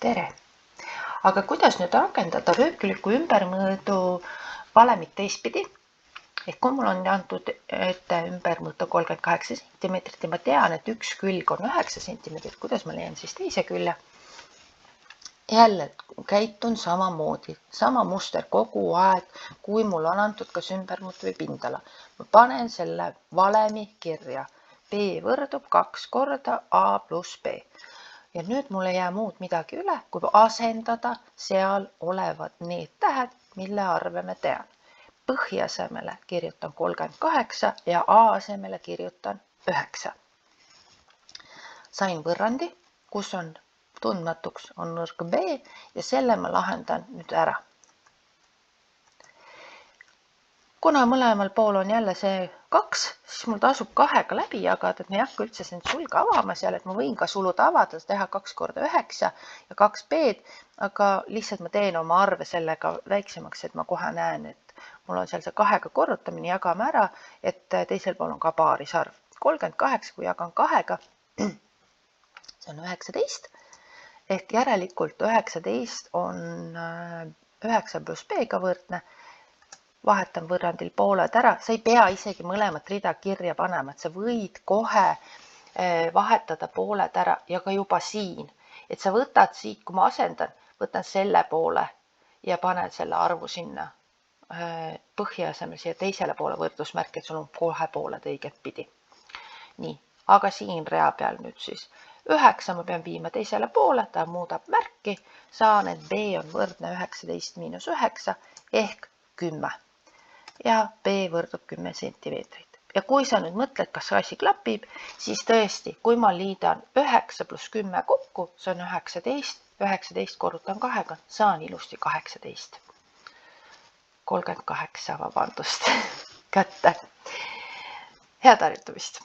Tere! Aga kuidas nüüd rakendada rööpüliku ümbermõõdu valemit teistpidi? Ehk kui mul on antud ette ümbermõõtu 38 cm ja ma tean, et üks külg on 9 cm, kuidas ma leian siis teise külje? Jälle käitun samamoodi, sama muster kogu aeg, kui mul on antud kas ümbermõõt või pindala. Ma panen selle valemi kirja. B võrdub 2 korda A pluss B. Ja nüüd mul ei jää muud midagi üle, kui asendada seal olevad need tähed, mille arve me tean. Põhja asemele kirjutan 38 ja A asemele kirjutan 9. Sain võrrandi, kus on tundmatuks on nõrk B ja selle ma lahendan nüüd ära. Kuna mõlemal pool on jälle see 2, siis mul tasub 2-ga läbi jagada, et ma ei hakka üldse siin sulge avama seal, et ma võin ka sulud avada, teha 2 korda 9 ja 2 B-d, aga lihtsalt ma teen oma arve sellega väiksemaks, et ma kohe näen, et mul on seal see 2-ga korrutamine, jagame ära, et teisel pool on ka paarisarv. 38, kui jagan 2-ga, see on 19, ehk järelikult 19 on 9 pluss B-ga võrdne. Vahetan võrrandil pooled ära, sa ei pea isegi mõlemat rida kirja panema, et sa võid kohe vahetada pooled ära ja ka juba siin, et sa võtad siit, kui ma asendan, võtan selle poole ja panen selle arvu sinna põhja asemel siia teisele poole võrdlusmärk, et sul on kohe pooled õiget pidi. Nii, aga siin rea peal nüüd siis 9 ma pean viima teisele poole, ta muudab märki, saan, et B on võrdne 19 miinus 9 ehk 10. Ja B võrdub 10 centimeetrit. Ja kui sa nüüd mõtled, kas see asi klapib, siis tõesti, kui ma liidan 9 pluss 10 kokku, see on 19, 19 korrutan 2-ga, saan ilusti 18. 38, vabandust, kätte. Head harjutamist!